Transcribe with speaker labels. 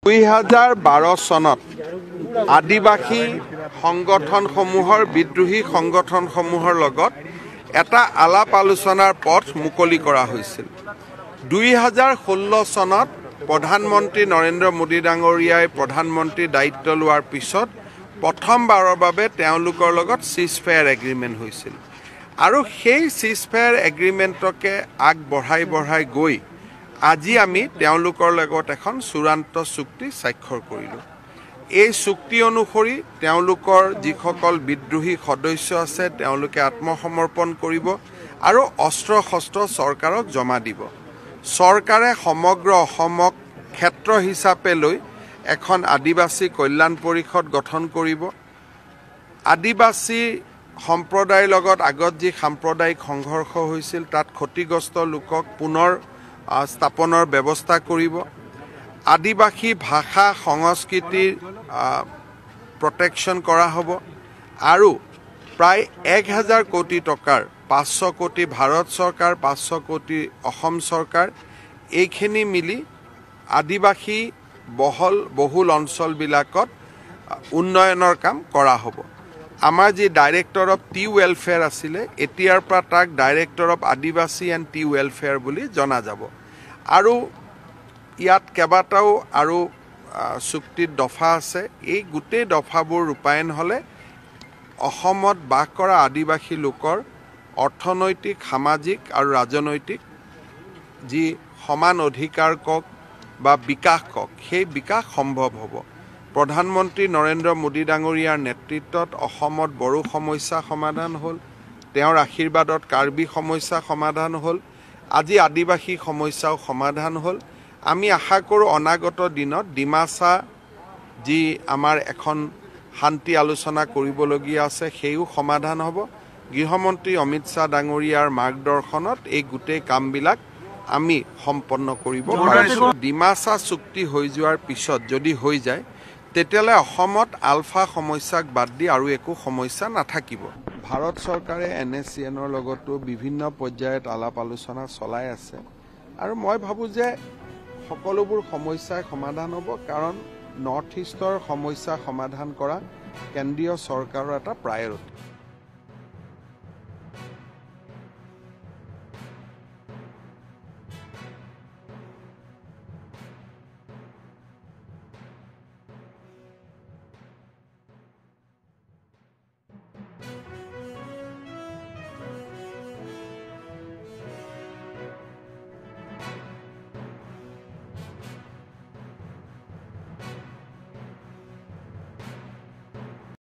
Speaker 1: 2012 চনত আদিবাসী সংগঠনসমূহৰ বিদ্ৰোহী সংগঠনসমূহৰ লগত এটা আলাপ আলোচনাৰ পথ মুকলি কৰা হৈছিল। 2016 চনত প্ৰধানমন্ত্ৰী নৰেন্দ্ৰ মোদী ডাঙৰীয়াই প্ৰধানমন্ত্ৰী দায়িত্ব লোৱাৰ পিছত প্ৰথমবাৰৰ বাবে তেওঁলোকৰ লগত সিজফায়াৰ এগ্ৰিমেণ্ট হৈছিল আৰু সেই সিজফায়াৰ এগ্ৰিমেণ্টকে আগবঢ়াই গৈ আজি আমি তেওঁলোকৰ লগত এখন চূড়ান্ত চুক্তি স্বাক্ষৰ কৰিলোঁ। এই চুক্তি অনুসৰি তেওঁলোকৰ যিসকল বিদ্ৰোহী সদস্য আছে তেওঁলোকে আত্মসমৰ্পণ কৰিব আৰু অস্ত্ৰ শস্ত্ৰ চৰকাৰক জমা দিব। চৰকাৰে সমগ্ৰ অসমক ক্ষেত্ৰ হিচাপে লৈ এখন আদিবাসী কল্যাণ পৰিষদ গঠন কৰিব। আদিবাসী সম্প্ৰদায়ৰ লগত আগত যি সাম্প্ৰদায়িক সংঘৰ্ষ হৈছিল তাত ক্ষতিগ্ৰস্ত লোকক পুনৰ স্থাপনৰ ব্যৱস্থা কৰিব। আদিবাসী ভাষা সংস্কৃতিৰ প্ৰটেকশ্যন কৰা হ'ব আৰু প্ৰায় 1000 কোটি টকাৰ 500 কোটি ভাৰত চৰকাৰ 500 কোটি অসম চৰকাৰ এইখিনি মিলি আদিবাসী বহুল অঞ্চলবিলাকত উন্নয়নৰ কাম কৰা হ'ব। আমাৰ যি ডাইৰেক্টৰ অফ টি ৱেলফেয়াৰ আছিলে এতিয়াৰ পৰা তাক ডাইৰেক্টৰ অফ আদিবাসী এণ্ড টি ৱেলফেয়াৰ বুলি জনা যাব আৰু ইয়াত কেইবাটাও আৰু চুক্তিৰ দফা আছে। এই গোটেই দফাবোৰ ৰূপায়ণ হ'লে অসমত বাস কৰা আদিবাসী লোকৰ অৰ্থনৈতিক সামাজিক আৰু ৰাজনৈতিক যি সমান অধিকাৰ কওক বা বিকাশ কওক সেই বিকাশ সম্ভৱ হ'ব। প্ৰধানমন্ত্ৰী নৰেন্দ্ৰ মোদী ডাঙৰীয়াৰ নেতৃত্বত অসমত বড়ো সমস্যা সমাধান হ'ল, তেওঁৰ আশীৰ্বাদত কাৰ্বি সমস্যা সমাধান হ'ল, আজি আদিবাসী সমস্যাও সমাধান হ'ল। আমি আশা কৰোঁ অনাগত দিনত ডিমাচা যি আমাৰ এখন শান্তি আলোচনা কৰিবলগীয়া আছে সেইও সমাধান হ'ব। গৃহমন্ত্ৰী অমিত শ্বাহ ডাঙৰীয়াৰ মাৰ্গদৰ্শনত এই গোটেই কামবিলাক আমি সম্পন্ন কৰিব পাৰিছোঁ। ডিমাচা চুক্তি হৈ যোৱাৰ পিছত যদি হৈ যায় তেতিয়াহ'লে অসমত আলফা সমস্যাক বাদ দি আৰু একো সমস্যা নাথাকিব। ভাৰত চৰকাৰে NACNৰ লগতো বিভিন্ন পৰ্যায়ত আলাপ আলোচনা চলাই আছে আৰু মই ভাবোঁ যে সকলোবোৰ সমস্যাই সমাধান হ'ব, কাৰণ নৰ্থ ইষ্টৰ সমস্যা সমাধান কৰা কেন্দ্ৰীয় চৰকাৰৰ এটা প্ৰায়ৰিটি।